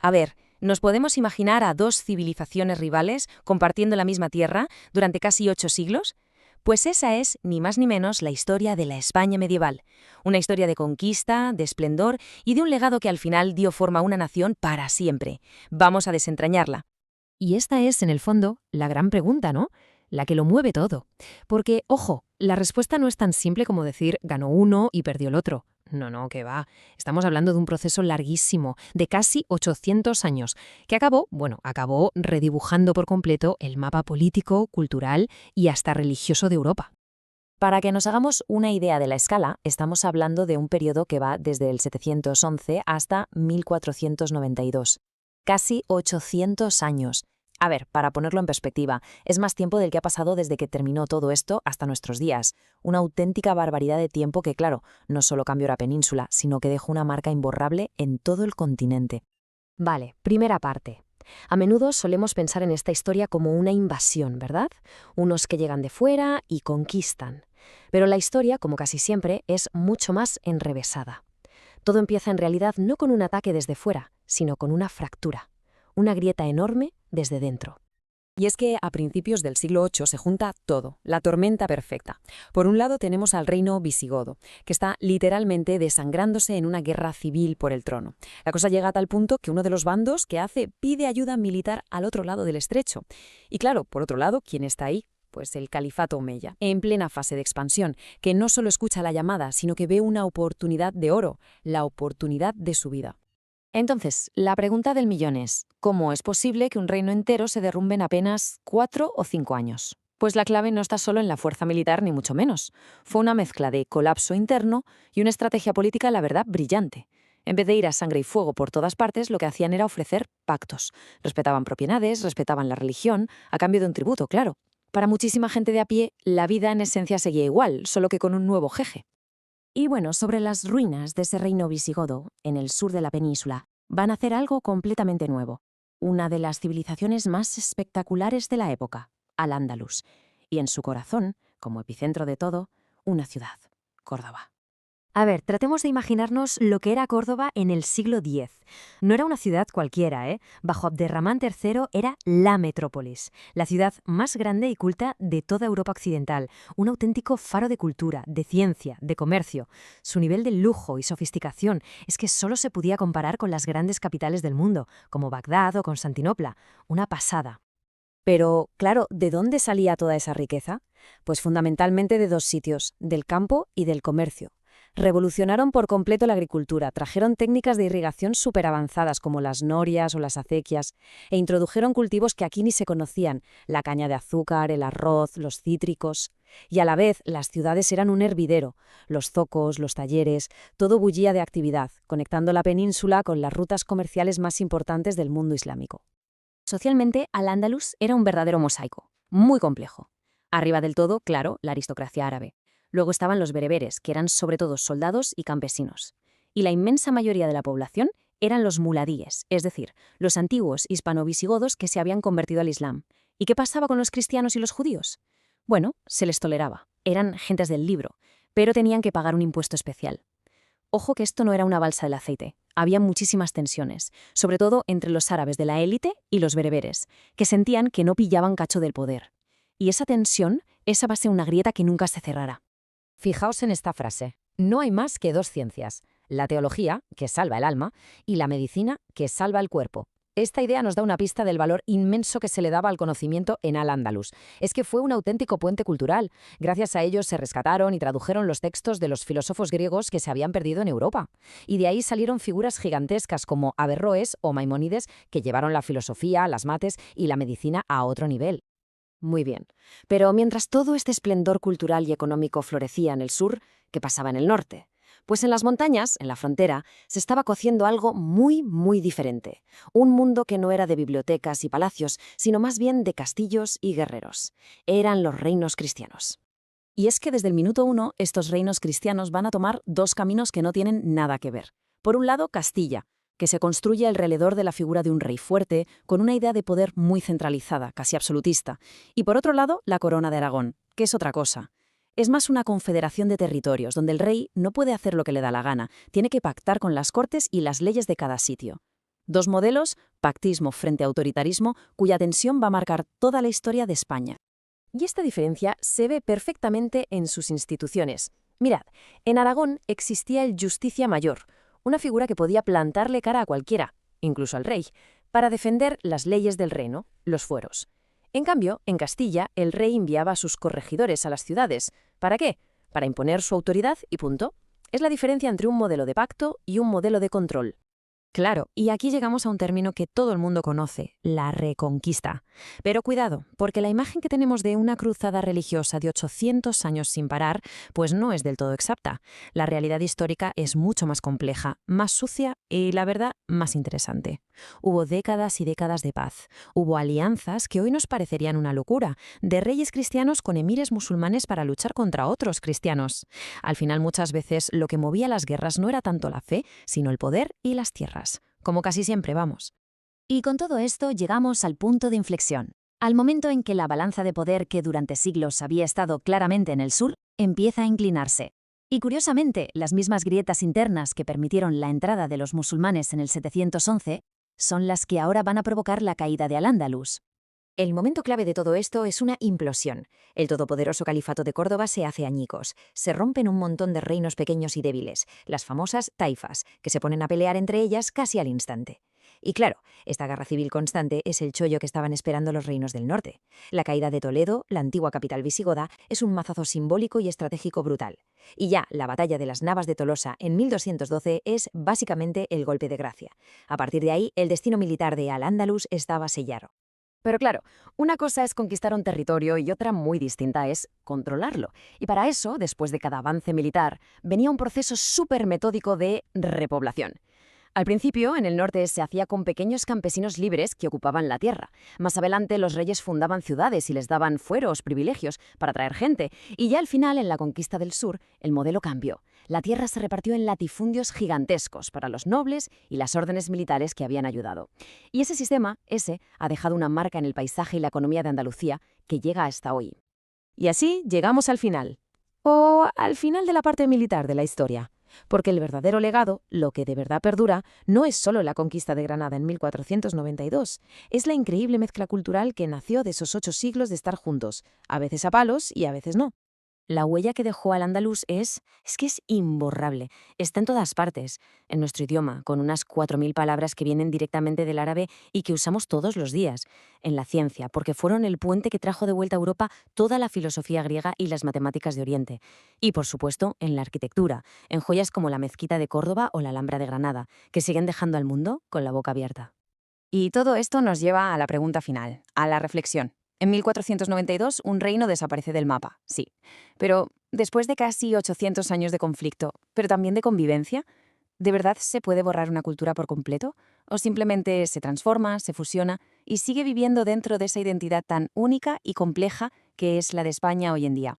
A ver, ¿nos podemos imaginar a dos civilizaciones rivales compartiendo la misma tierra durante casi 8 siglos? Pues esa es, ni más ni menos, la historia de la España medieval. Una historia de conquista, de esplendor y de un legado que al final dio forma a una nación para siempre. Vamos a desentrañarla. Y esta es, en el fondo, la gran pregunta, ¿no? La que lo mueve todo. Porque, ojo, la respuesta no es tan simple como decir ganó uno y perdió el otro. No, no, que va. Estamos hablando de un proceso larguísimo, de casi 800 años, que acabó redibujando por completo el mapa político, cultural y hasta religioso de Europa. Para que nos hagamos una idea de la escala, estamos hablando de un periodo que va desde el 711 hasta 1492. Casi 800 años. A ver, para ponerlo en perspectiva, es más tiempo del que ha pasado desde que terminó todo esto hasta nuestros días. Una auténtica barbaridad de tiempo que, claro, no solo cambió la península, sino que dejó una marca imborrable en todo el continente. Vale, primera parte. A menudo solemos pensar en esta historia como una invasión, ¿verdad? Unos que llegan de fuera y conquistan. Pero la historia, como casi siempre, es mucho más enrevesada. Todo empieza en realidad no con un ataque desde fuera, sino con una fractura, una grieta enorme desde dentro. Y es que a principios del siglo VIII se junta todo, la tormenta perfecta. Por un lado tenemos al reino visigodo, que está literalmente desangrándose en una guerra civil por el trono. La cosa llega a tal punto que uno de los bandos que hace pide ayuda militar al otro lado del estrecho. Y claro, por otro lado, ¿quién está ahí? Pues el califato omeya, en plena fase de expansión, que no solo escucha la llamada, sino que ve una oportunidad de oro, la oportunidad de su vida. Entonces, la pregunta del millón es, ¿cómo es posible que un reino entero se derrumbe en apenas 4 o 5 años? Pues la clave no está solo en la fuerza militar, ni mucho menos. Fue una mezcla de colapso interno y una estrategia política, la verdad, brillante. En vez de ir a sangre y fuego por todas partes, lo que hacían era ofrecer pactos. Respetaban propiedades, respetaban la religión, a cambio de un tributo, claro. Para muchísima gente de a pie, la vida en esencia seguía igual, solo que con un nuevo jefe. Y bueno, sobre las ruinas de ese reino visigodo, en el sur de la península, van a hacer algo completamente nuevo. Una de las civilizaciones más espectaculares de la época, Al-Ándalus. Y en su corazón, como epicentro de todo, una ciudad, Córdoba. A ver, tratemos de imaginarnos lo que era Córdoba en el siglo X. No era una ciudad cualquiera, ¿eh? Bajo Abderramán III era la metrópolis, la ciudad más grande y culta de toda Europa occidental, un auténtico faro de cultura, de ciencia, de comercio. Su nivel de lujo y sofisticación es que solo se podía comparar con las grandes capitales del mundo, como Bagdad o Constantinopla. Una pasada. Pero, claro, ¿de dónde salía toda esa riqueza? Pues fundamentalmente de dos sitios, del campo y del comercio. Revolucionaron por completo la agricultura, trajeron técnicas de irrigación superavanzadas como las norias o las acequias, e introdujeron cultivos que aquí ni se conocían, la caña de azúcar, el arroz, los cítricos. Y a la vez, las ciudades eran un hervidero, los zocos, los talleres, todo bullía de actividad, conectando la península con las rutas comerciales más importantes del mundo islámico. Socialmente, Al-Ándalus era un verdadero mosaico, muy complejo. Arriba del todo, claro, la aristocracia árabe. Luego estaban los bereberes, que eran sobre todo soldados y campesinos. Y la inmensa mayoría de la población eran los muladíes, es decir, los antiguos hispano-visigodos que se habían convertido al Islam. ¿Y qué pasaba con los cristianos y los judíos? Bueno, se les toleraba, eran gentes del libro, pero tenían que pagar un impuesto especial. Ojo que esto no era una balsa del aceite. Había muchísimas tensiones, sobre todo entre los árabes de la élite y los bereberes, que sentían que no pillaban cacho del poder. Y esa tensión, esa va a ser una grieta que nunca se cerrará. Fijaos en esta frase. No hay más que dos ciencias, la teología, que salva el alma, y la medicina, que salva el cuerpo. Esta idea nos da una pista del valor inmenso que se le daba al conocimiento en Al-Ándalus. Es que fue un auténtico puente cultural. Gracias a ellos se rescataron y tradujeron los textos de los filósofos griegos que se habían perdido en Europa. Y de ahí salieron figuras gigantescas como Averroes o Maimónides que llevaron la filosofía, las mates y la medicina a otro nivel. Muy bien. Pero mientras todo este esplendor cultural y económico florecía en el sur, ¿qué pasaba en el norte? Pues en las montañas, en la frontera, se estaba cociendo algo muy, muy diferente. Un mundo que no era de bibliotecas y palacios, sino más bien de castillos y guerreros. Eran los reinos cristianos. Y es que desde el minuto 1, estos reinos cristianos van a tomar dos caminos que no tienen nada que ver. Por un lado, Castilla, que se construye alrededor de la figura de un rey fuerte, con una idea de poder muy centralizada, casi absolutista. Y por otro lado, la corona de Aragón, que es otra cosa. Es más una confederación de territorios, donde el rey no puede hacer lo que le da la gana, tiene que pactar con las cortes y las leyes de cada sitio. Dos modelos, pactismo frente a autoritarismo, cuya tensión va a marcar toda la historia de España. Y esta diferencia se ve perfectamente en sus instituciones. Mirad, en Aragón existía el Justicia Mayor, una figura que podía plantarle cara a cualquiera, incluso al rey, para defender las leyes del reino, los fueros. En cambio, en Castilla, el rey enviaba a sus corregidores a las ciudades. ¿Para qué? Para imponer su autoridad y punto. Es la diferencia entre un modelo de pacto y un modelo de control. Claro, y aquí llegamos a un término que todo el mundo conoce, la reconquista. Pero cuidado, porque la imagen que tenemos de una cruzada religiosa de 800 años sin parar, pues no es del todo exacta. La realidad histórica es mucho más compleja, más sucia y, la verdad, más interesante. Hubo décadas y décadas de paz. Hubo alianzas que hoy nos parecerían una locura, de reyes cristianos con emires musulmanes para luchar contra otros cristianos. Al final, muchas veces, lo que movía las guerras no era tanto la fe, sino el poder y las tierras. Como casi siempre, vamos. Y con todo esto llegamos al punto de inflexión, al momento en que la balanza de poder que durante siglos había estado claramente en el sur, empieza a inclinarse. Y curiosamente, las mismas grietas internas que permitieron la entrada de los musulmanes en el 711 son las que ahora van a provocar la caída de Al-Ándalus. El momento clave de todo esto es una implosión. El todopoderoso califato de Córdoba se hace añicos. Se rompen un montón de reinos pequeños y débiles, las famosas taifas, que se ponen a pelear entre ellas casi al instante. Y claro, esta guerra civil constante es el chollo que estaban esperando los reinos del norte. La caída de Toledo, la antigua capital visigoda, es un mazazo simbólico y estratégico brutal. Y ya la batalla de las Navas de Tolosa en 1212 es básicamente el golpe de gracia. A partir de ahí, el destino militar de Al-Ándalus estaba sellado. Pero claro, una cosa es conquistar un territorio y otra muy distinta es controlarlo. Y para eso, después de cada avance militar, venía un proceso súper metódico de repoblación. Al principio, en el norte se hacía con pequeños campesinos libres que ocupaban la tierra. Más adelante, los reyes fundaban ciudades y les daban fueros, privilegios, para atraer gente. Y ya al final, en la conquista del sur, el modelo cambió. La tierra se repartió en latifundios gigantescos para los nobles y las órdenes militares que habían ayudado. Y ese sistema, ha dejado una marca en el paisaje y la economía de Andalucía que llega hasta hoy. Y así llegamos al final. O al final de la parte militar de la historia. Porque el verdadero legado, lo que de verdad perdura, no es solo la conquista de Granada en 1492, es la increíble mezcla cultural que nació de esos 8 siglos de estar juntos, a veces a palos y a veces no. La huella que dejó Al-Ándalus es imborrable, está en todas partes, en nuestro idioma, con unas 4.000 palabras que vienen directamente del árabe y que usamos todos los días, en la ciencia, porque fueron el puente que trajo de vuelta a Europa toda la filosofía griega y las matemáticas de Oriente, y por supuesto en la arquitectura, en joyas como la Mezquita de Córdoba o la Alhambra de Granada, que siguen dejando al mundo con la boca abierta. Y todo esto nos lleva a la pregunta final, a la reflexión. En 1492, un reino desaparece del mapa, sí. Pero después de casi 800 años de conflicto, pero también de convivencia, ¿de verdad se puede borrar una cultura por completo? ¿O simplemente se transforma, se fusiona y sigue viviendo dentro de esa identidad tan única y compleja que es la de España hoy en día?